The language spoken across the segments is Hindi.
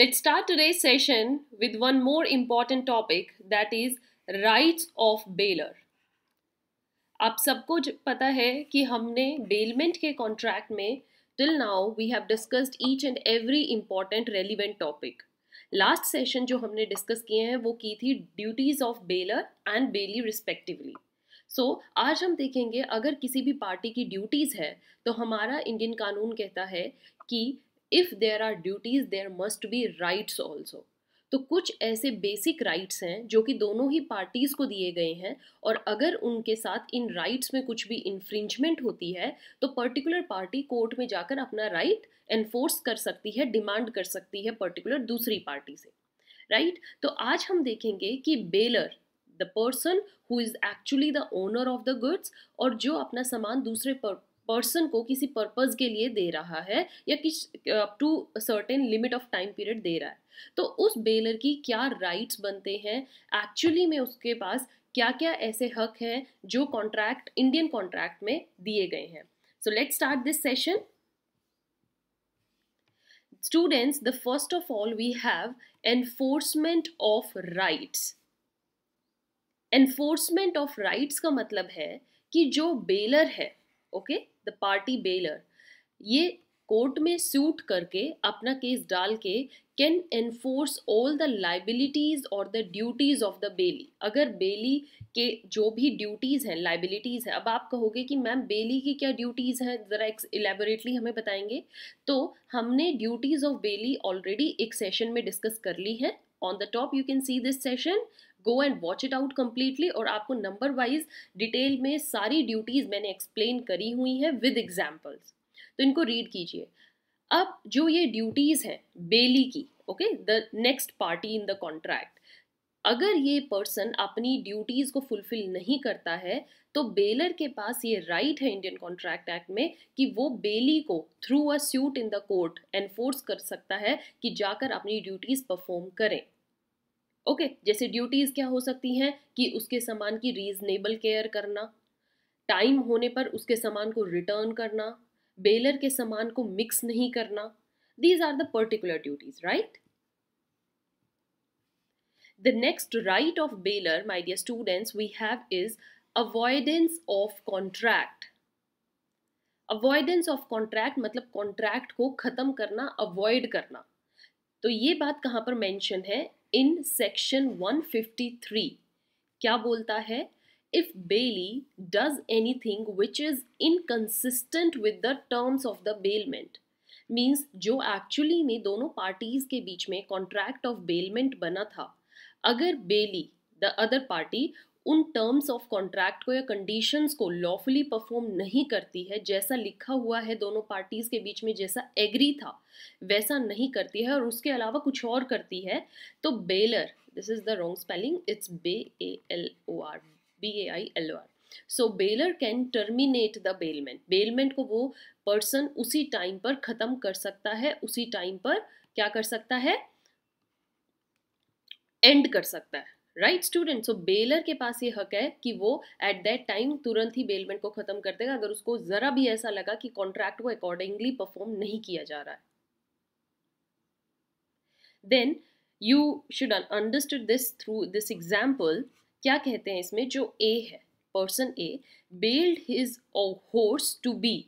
Let's start today's session with one more important topic, that is rights of bailor. आप सबको पता है कि हमने बेलमेंट के कॉन्ट्रैक्ट में till now we have discussed each and every important relevant topic. Last session जो हमने डिस्कस किए हैं वो की थी duties of bailor and bailee respectively. So आज हम देखेंगे अगर किसी भी पार्टी की ड्यूटीज है तो हमारा इंडियन कानून कहता है कि if there are duties there must be rights also. तो कुछ ऐसे बेसिक राइट्स हैं जो कि दोनों ही पार्टीज को दिए गए हैं, और अगर उनके साथ इन राइट्स में कुछ भी इन्फ्रिंजमेंट होती है तो पर्टिकुलर पार्टी कोर्ट में जाकर अपना राइट एनफोर्स कर सकती है, डिमांड कर सकती है पर्टिकुलर दूसरी पार्टी से. राइट तो आज हम देखेंगे कि baler, the person who is actually the owner of the goods, और जो अपना सामान दूसरे पर्सन को किसी पर्पज के लिए दे रहा है या किस up to certain limit of time period दे रहा है, तो उस बेलर की क्या राइट्स बनते हैं, एक्चुअली में उसके पास क्या क्या ऐसे हक हैं जो कॉन्ट्रैक्ट, इंडियन कॉन्ट्रैक्ट में दिए गए हैं. So let's start this session. Students, the first of all we have enforcement of rights. Enforcement of rights का मतलब है कि जो बेलर है, ओके, द पार्टी बेलर, ये कोर्ट में सूट करके अपना केस डाल के can enforce all the liabilities और the duties of the bailee. अगर बेली के जो भी ड्यूटीज हैं, लाइबिलिटीज हैं, अब आप कहोगे कि मैम बेली की क्या ड्यूटीज हैं, जरा इलेबोरेटली हमें बताएंगे. तो हमने ड्यूटीज ऑफ बेली ऑलरेडी एक सेशन में डिस्कस कर ली है. On the top you can see this session, go and watch it out completely, और आपको नंबर वाइज डिटेल में सारी ड्यूटीज मैंने एक्सप्लेन करी हुई हैं विद एग्जाम्पल्स, तो इनको रीड कीजिए. अब जो ये ड्यूटीज हैं बेली की, okay, the next party in the contract, अगर ये पर्सन अपनी ड्यूटीज को फुलफिल नहीं करता है तो बेलर के पास ये राइट है इंडियन कॉन्ट्रैक्ट एक्ट में कि वो बेली को through a suit in the court enforce कर सकता है कि जाकर अपनी ड्यूटीज परफॉर्म करें. ओके, जैसे ड्यूटीज क्या हो सकती हैं कि उसके सामान की रीजनेबल केयर करना, टाइम होने पर उसके सामान को रिटर्न करना, बेलर के सामान को मिक्स नहीं करना. These are the particular duties, right. The next right of bailor, my dear students, we have is avoidance of contract. Avoidance of contract मतलब कॉन्ट्रैक्ट को खत्म करना, अवॉइड करना. तो ये बात कहाँ पर मेंशन है? In section 153. क्या बोलता है? If bailey does anything which is inconsistent with the terms of the bailment, means जो एक्चुअली में दोनों पार्टीज के बीच में कॉन्ट्रैक्ट ऑफ बेलमेंट बना था, अगर बेली, द अदर पार्टी, उन टर्म्स ऑफ कॉन्ट्रैक्ट को या कंडीशंस को लॉफुली परफॉर्म नहीं करती है, जैसा लिखा हुआ है दोनों पार्टीज के बीच में, जैसा एग्री था वैसा नहीं करती है, और उसके अलावा कुछ और करती है, तो baler, this is the wrong spelling, it's BALOR, BAILOR. So baler can terminate the bailment. Bailment को वो पर्सन उसी टाइम पर खत्म कर सकता है, उसी टाइम पर क्या कर सकता है? एंड कर सकता है. राइट स्टूडेंट, सो बेलर के पास ये हक है कि वो एट दैट टाइम तुरंत ही बेलमेंट को खत्म कर देगा अगर उसको जरा भी ऐसा लगा कि कॉन्ट्रैक्ट को अकॉर्डिंगली परफॉर्म नहीं किया जा रहा है. Then you should understood this through this example. क्या कहते हैं इसमें? जो ए है, person A bailed his horse to B.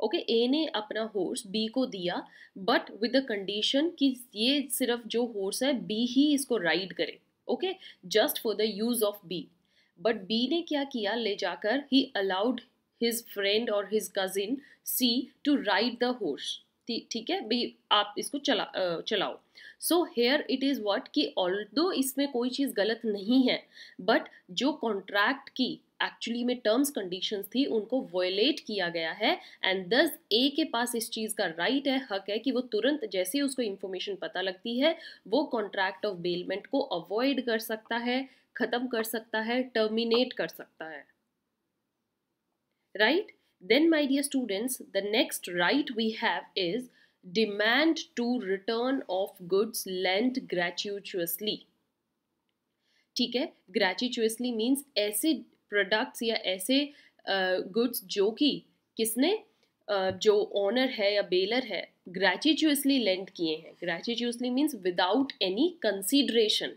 Okay, A ने अपना हॉर्स बी को दिया, बट विद द कंडीशन कि ये सिर्फ जो हॉर्स है बी ही इसको राइड करे, okay, just for the use of B. But B ने क्या किया, ले जाकर ही अलाउड हिज फ्रेंड और his cousin C to ride the horse. ठीक है भाई, आप इसको चलाओ. So here it is what कि ऑल्दो इसमें कोई चीज़ गलत नहीं है, बट जो कॉन्ट्रैक्ट की एक्चुअली में टर्म्स कंडीशंस थी उनको वॉयलेट किया गया है, एंड दस ए के पास इस चीज़ का राइट है, हक है कि वो तुरंत जैसे ही उसको इंफॉर्मेशन पता लगती है वो कॉन्ट्रैक्ट ऑफ बेलमेंट को अवॉइड कर सकता है, खत्म कर सकता है, टर्मिनेट कर सकता है. Right. Then, my dear students, the next right we have is demand to return of goods lent gratuitously. ठीक है, gratuitously means ऐसे प्रोडक्ट्स या ऐसे गुड्स जो कि किसने जो ऑनर है या बेलर है ग्रेचुअसली लेंड किए हैं, gratuitously means without any consideration,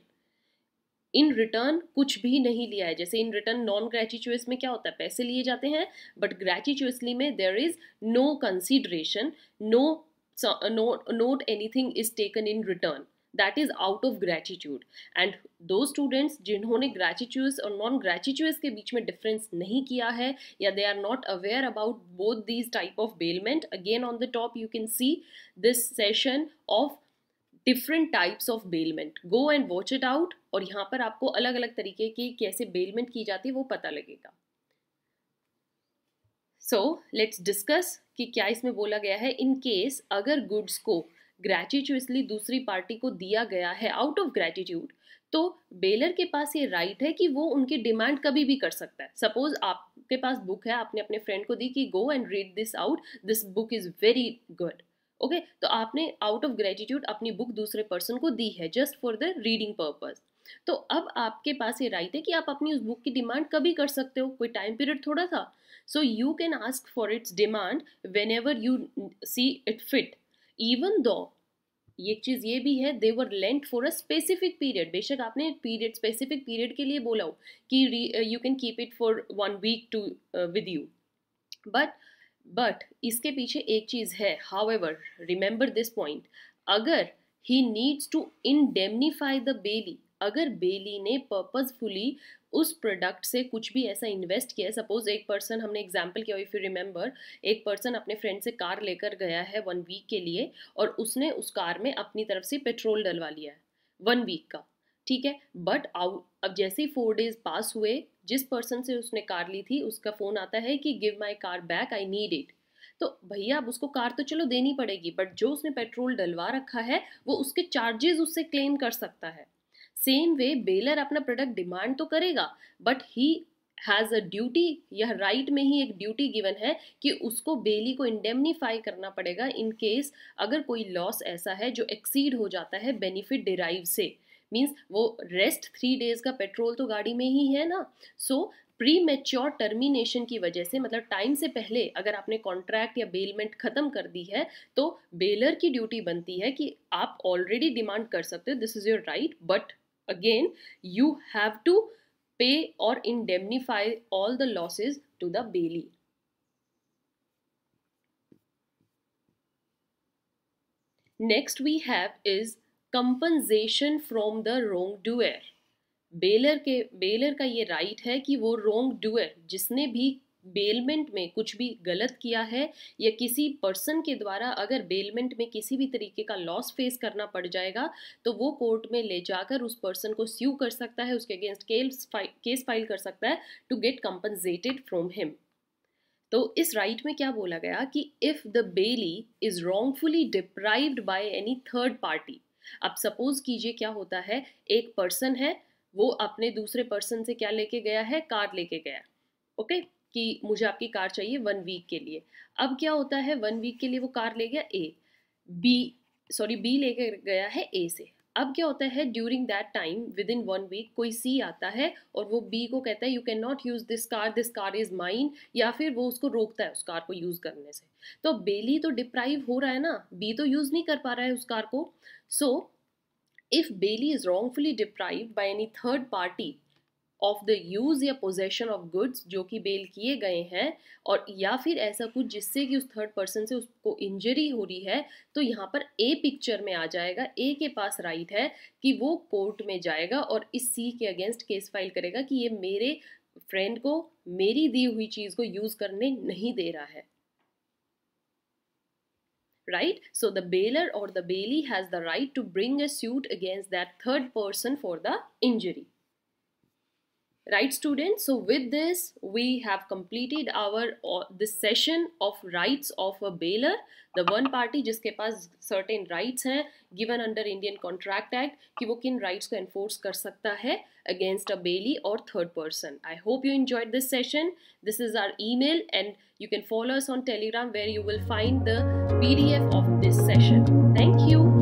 in return कुछ भी नहीं लिया है। जैसे इन रिटर्न नॉन ग्रेचुअस में क्या होता है, पैसे लिए जाते हैं, बट ग्रेचुअसली में there is no consideration, no not anything is taken in return, that is out of gratitude. And those students जिन्होंने ग्रेचुअस और नॉन ग्रेचुअस के बीच में डिफरेंस नहीं किया है, या they are not aware about both these type of bailment, again on the top you can see this session of different types of bailment, go and watch it out, और यहाँ पर आपको अलग अलग तरीके की कैसे बेलमेंट की जाती है वो पता लगेगा। सो लेट्स डिस्कस कि क्या इसमें बोला गया है। इन केस अगर गुड्स को ग्रेचुअसली दूसरी पार्टी को दिया गया है आउट ऑफ ग्रेटिट्यूड, तो बेलर के पास ये राइट है कि वो उनकी डिमांड कभी भी कर सकता है। सपोज आपके पास बुक है, आपने अपने फ्रेंड को दी कि go and read this out, this book is very good, okay, तो आपने आउट ऑफ ग्रेटिट्यूड अपनी बुक दूसरे पर्सन को दी है just for the reading purpose. तो अब आपके पास ये राइट है कि आप अपनी उस बुक की डिमांड कभी कर सकते हो, कोई टाइम पीरियड थोड़ा था। So you can ask for its demand whenever you see it fit, even though ये चीज ये भी है they were lent for a specific period. बेशक आपने पीरियड स्पेसिफिक पीरियड के लिए बोला हो कि you can keep it for 1 week to with you, but इसके पीछे एक चीज है, हाउएवर रिमेंबर दिस पॉइंट, अगर he needs to indemnify the bailee, अगर बेली ने पर्पजफुली उस प्रोडक्ट से कुछ भी ऐसा इन्वेस्ट किया है, सपोज एक पर्सन, हमने एग्जाम्पल किया इफ यू रिमेंबर, एक पर्सन अपने फ्रेंड से कार लेकर गया है 1 वीक के लिए, और उसने उस कार में अपनी तरफ से पेट्रोल डलवा लिया है 1 वीक का, ठीक है, बट अब जैसे ही 4 डेज पास हुए, जिस पर्सन से उसने कार ली थी उसका फोन आता है कि give my car back, I need it. तो भैया अब उसको कार तो चलो देनी पड़ेगी, बट जो उसने पेट्रोल डलवा रखा है वो उसके चार्जेस उससे क्लेम कर सकता है। सेम वे बेलर अपना प्रोडक्ट डिमांड तो करेगा, but he has a duty, यह राइट में ही एक ड्यूटी गिवन है कि उसको बेली को इंडेमनीफाई करना पड़ेगा इन केस अगर कोई लॉस ऐसा है जो एक्सीड हो जाता है बेनिफिट डिराइव से। मीन्स वो रेस्ट 3 डेज का पेट्रोल तो गाड़ी में ही है ना। सो प्री मैच्योर टर्मिनेशन की वजह से, मतलब टाइम से पहले अगर आपने कॉन्ट्रैक्ट या बेलमेंट खत्म कर दी है, तो बेलर की ड्यूटी बनती है कि आप ऑलरेडी डिमांड कर सकते हो, this is your right, but again you have to pay or indemnify all the losses to the bailee. Next we have is compensation from the wrongdoer. Baler का ये राइट है कि वो रॉन्ग डूअर, जिसने भी बेलमेंट में कुछ भी गलत किया है या किसी पर्सन के द्वारा अगर बेलमेंट में किसी भी तरीके का लॉस फेस करना पड़ जाएगा, तो वो कोर्ट में ले जाकर उस पर्सन को स्यू कर सकता है, उसके अगेंस्ट केस फाइल कर सकता है to get compensated from him. तो इस राइट में क्या बोला गया कि if the bailee is wrongfully deprived by any third party. अब सपोज कीजिए क्या होता है, एक पर्सन है, वो अपने दूसरे पर्सन से क्या लेके गया है, कार लेके गया, ओके, कि मुझे आपकी कार चाहिए 1 वीक के लिए। अब क्या होता है, 1 वीक के लिए वो कार ले गया बी लेके गया है ए से। अब क्या होता है, during that time within 1 week कोई सी आता है और वो बी को कहता है you can not use this car is mine, या फिर वो उसको रोकता है उस कार को यूज करने से। तो बेली तो डिप्राइव हो रहा है ना, बी तो यूज नहीं कर पा रहा है उस कार को। सो if Bailey is wrongfully deprived by any third party of the use या possession of goods जो कि बेल किए गए हैं, और या फिर ऐसा कुछ जिससे कि उस थर्ड पर्सन से उसको इंजरी हो रही है, तो यहाँ पर ए पिक्चर में आ जाएगा। ए के पास राइट है कि वो कोर्ट में जाएगा और इस सी के अगेंस्ट केस फाइल करेगा कि ये मेरे फ्रेंड को मेरी दी हुई चीज को यूज करने नहीं दे रहा है, right? So the bailor or the bailee has the right to bring a suit against that third person for the injury. Right, students? So with this, we have completed our this session of rights of a bailor, the one party जिसके पास certain rights हैं given under Indian Contract Act कि वो किन rights को enforce कर सकता है against a bailee or third person. I hope you enjoyed this session. This is our email, and you can follow us on Telegram where you will find the PDF of this session. Thank you.